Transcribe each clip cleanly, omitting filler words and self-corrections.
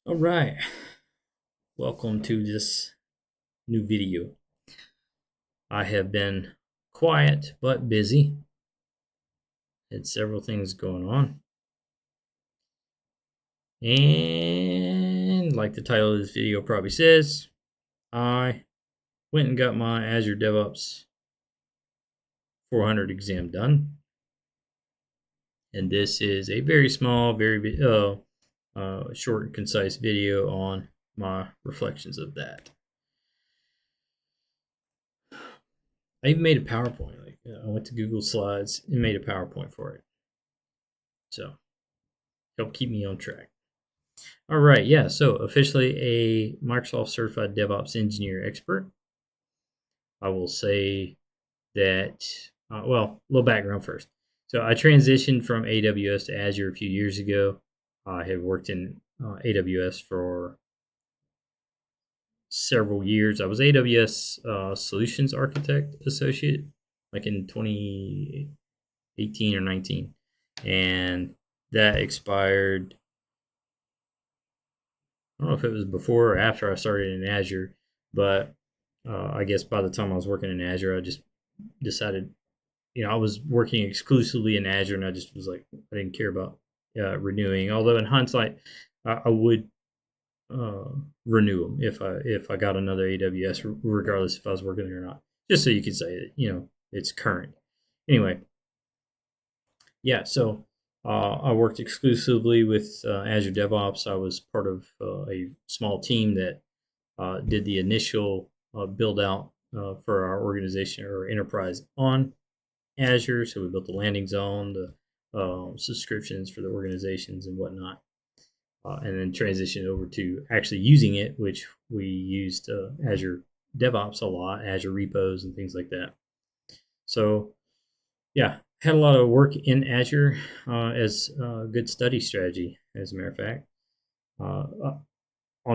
All right, welcome to this new video. I have been quiet but busy. Had several things going on. And like the title of this video probably says, I went and got my Azure DevOps 400 exam done. And this is a very small, very short and concise video on my reflections of that. I even made a PowerPoint. I went to Google Slides and made a PowerPoint for it. So help keep me on track. All right, yeah. So officially a Microsoft Certified DevOps Engineer Expert. I will say that. Well, a little background first. So I transitioned from AWS to Azure a few years ago. I have worked in AWS for several years. I was AWS Solutions Architect Associate, like in 2018 or 19, and that expired. I don't know if it was before or after I started in Azure, but I guess by the time I was working in Azure, I just decided, I was working exclusively in Azure, and I just was like, I didn't care about renewing. Although in hindsight, I would uh, renew them if I got another AWS, regardless if I was working there or not. Just so you could say that it's current. Anyway, yeah. So I worked exclusively with Azure DevOps. I was part of a small team that did the initial build out for our organization or enterprise on Azure. So we built the landing zone, the subscriptions for the organizations and whatnot, and then transitioned over to actually using it, which we used Azure DevOps a lot, Azure repos and things like that. So yeah, had a lot of work in Azure as a good study strategy, as a matter of fact. On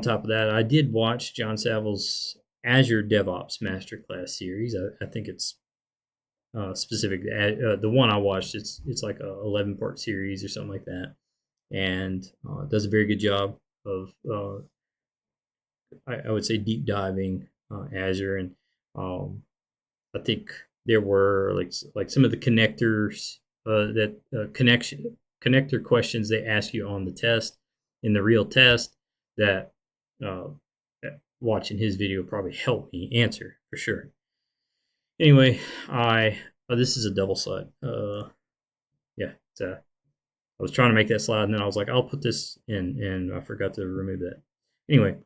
top of that, I did watch John Savill's Azure DevOps Masterclass series. I think it's specific. The one I watched, it's like a 11-part series or something like that, and does a very good job of I would say deep diving Azure, and I think there were like some of the connectors that connector questions they ask you on the test in the real test that uh, watching his video probably helped me answer for sure. Anyway, this is a double slide. Yeah, I was trying to make that slide, and then I was like, I'll put this in, and I forgot to remove that. Anyway,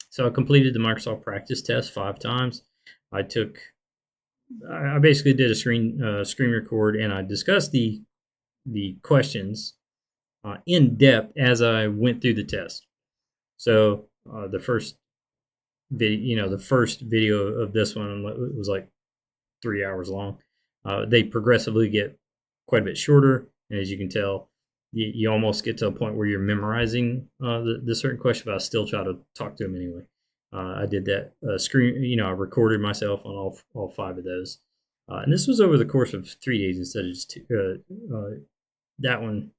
so I completed the Microsoft practice test 5 times. I basically did a screen record, and I discussed the questions in depth as I went through the test. So the first video of this one was like 3 hours long. They progressively get quite a bit shorter, and as you can tell, you almost get to a point where you're memorizing the certain question, but I still try to talk to them anyway. I did that I recorded myself on all 5 of those, and this was over the course of 3 days instead of just 2. That one,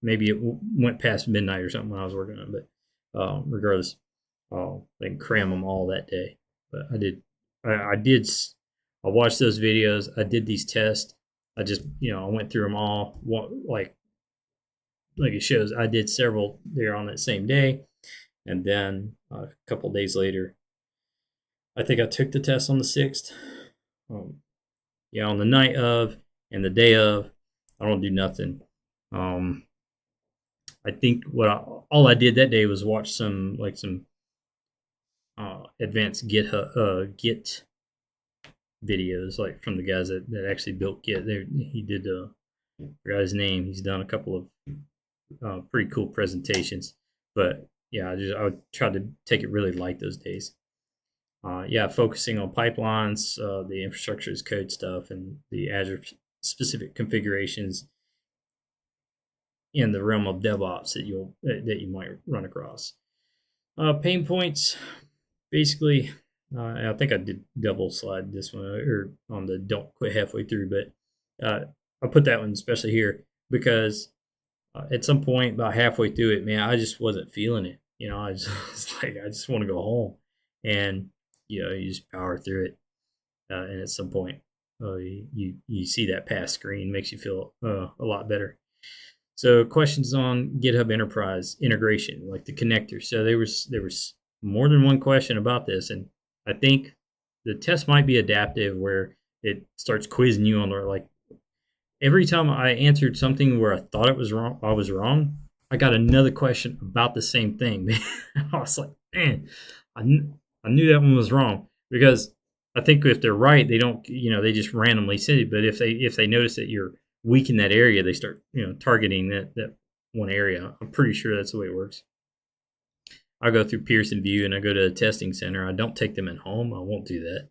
maybe it went past midnight or something when I was working on it, but regardless, I didn't cram them all that day. But I watched those videos. I did these tests. I just, I went through them all. Like it shows, I did several there on that same day, and then a couple days later, I think I took the test on the 6th. Yeah, on the night of and the day of, I don't do nothing. I think all I did that day was watch some advanced Git videos, like from the guys that actually built Git. He did I forgot his name. He's done a couple of pretty cool presentations, but yeah, I tried to take it really light those days. Yeah, focusing on pipelines, the infrastructure as code stuff, and the Azure specific configurations in the realm of DevOps that you might run across. Pain points, basically. I think I did double slide this one or on the don't quit halfway through, but I put that one especially here because At some point, about halfway through it, man, I just wasn't feeling it. I just was like, I just want to go home, and you just power through it. And at some point, you see that pass screen, makes you feel a lot better. So questions on GitHub Enterprise integration, like the connector. So there was more than one question about this, and I think the test might be adaptive, where it starts quizzing you on the, like, every time I answered something where I thought it was wrong, I was wrong. I got another question about the same thing. I was like, man, I knew that one was wrong, because I think if they're right, they don't, they just randomly say it. But if they notice that you're weak in that area, they start, targeting that one area. I'm pretty sure that's the way it works. I go through Pearson VUE and I go to a testing center. I don't take them at home. I won't do that.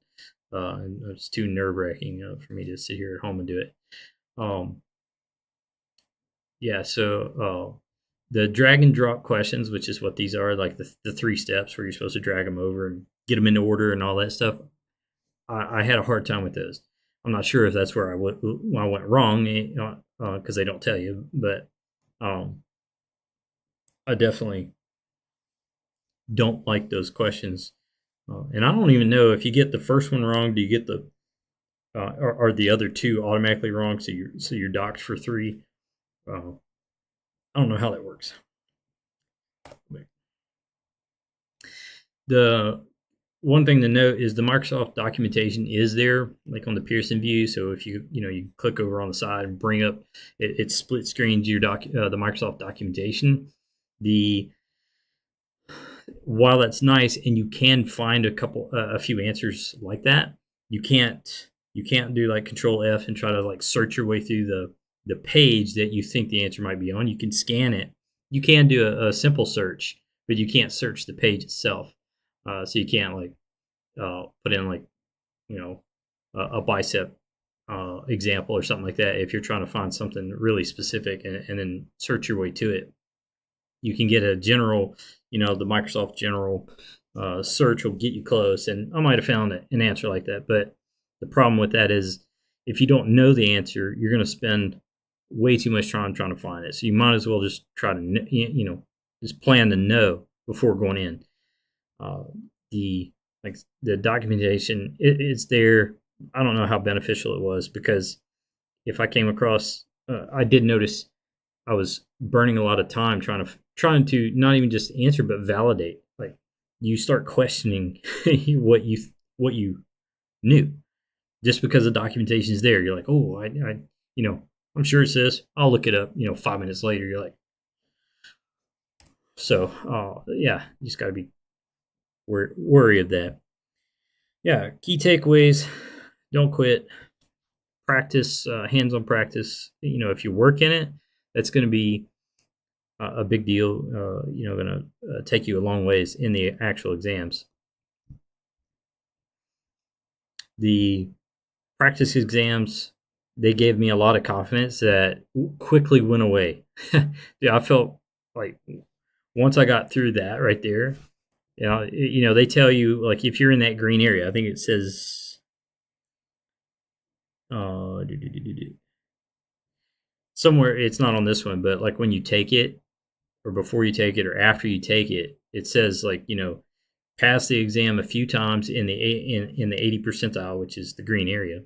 It's too nerve wracking for me to sit here at home and do it. Yeah, so the drag and drop questions, which is what these are, like the 3 steps where you're supposed to drag them over and get them into order and all that stuff. I had a hard time with those. I'm not sure if that's where I went wrong, because they don't tell you, but I definitely don't like those questions. And I don't even know if you get the first one wrong, do you get the are the other 2 automatically wrong? So you're docked for 3. I don't know how that works. The one thing to note is the Microsoft documentation is there, like on the Pearson VUE. So if you click over on the side and bring up, it split screens your the Microsoft documentation. While that's nice, and you can find a few answers like that, you can't do like Control F and try to like search your way through the page that you think the answer might be on. You can scan it. You can do a simple search, but you can't search the page itself. So you can't like put in like a bicep example or something like that if you're trying to find something really specific, and then search your way to it. You can get a general, the Microsoft general search will get you close, and I might have found an answer like that. But the problem with that is, if you don't know the answer, you're going to spend way too much time trying to find it. So you might as well just try to, just plan to know before going in. The documentation, it's there. I don't know how beneficial it was, because if I came across, I did notice I was burning a lot of time trying to not even just answer, but validate. Like, you start questioning what you knew just because the documentation is there. You're like, oh, I'm sure it says. I'll look it up. 5 minutes later, you're like, so yeah, you just got to be worry of that. Yeah, key takeaways: don't quit. Practice, hands-on practice. If you work in it, that's going to be a big deal. Going to take you a long ways in the actual exams. The practice exams, they gave me a lot of confidence that quickly went away. Yeah, I felt like once I got through that right there, they tell you, like, if you're in that green area, I think it says somewhere, it's not on this one, but like when you take it, or before you take it, or after you take it, it says, like, pass the exam a few times in the 80 percentile, which is the green area,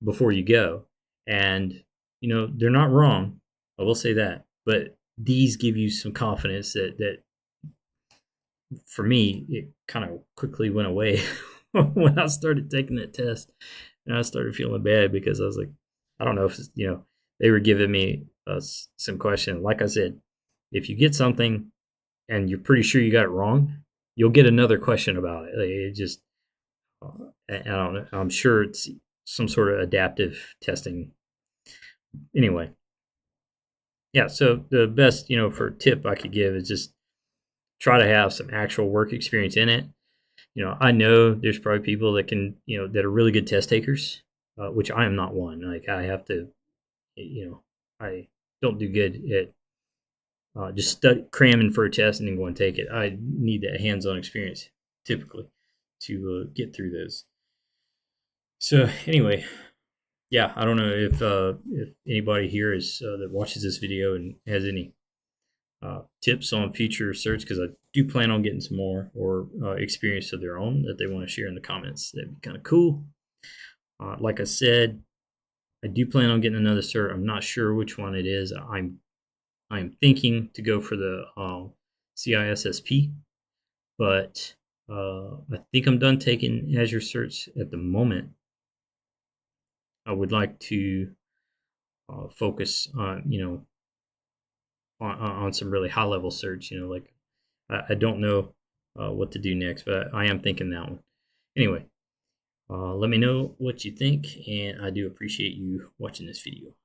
before you go. And they're not wrong, I will say that, but these give you some confidence that for me, it kind of quickly went away when I started taking that test. And I started feeling bad, because I was like, I don't know if they were giving me some question. Like I said, if you get something and you're pretty sure you got it wrong, you'll get another question about it. Like, it just, I don't know. I'm sure it's some sort of adaptive testing. Anyway, yeah. So the best, for tip I could give is just try to have some actual work experience in it. I know there's probably people that can, that are really good test takers, which I am not one. Like, I have to, I don't do good at just cramming for a test and then go and take it. I need that hands-on experience typically to get through those. So anyway, yeah, I don't know if anybody here is that watches this video and has any tips on future search, because I do plan on getting some more, or experience of their own that they want to share in the comments. That'd be kind of cool. Like I said, I do plan on getting another cert. I'm not sure which one it is. I'm thinking to go for the CISSP, but I think I'm done taking Azure certs at the moment. I would like to focus on, on some really high level certs. Like I don't know what to do next, but I am thinking that one. Anyway, let me know what you think, and I do appreciate you watching this video.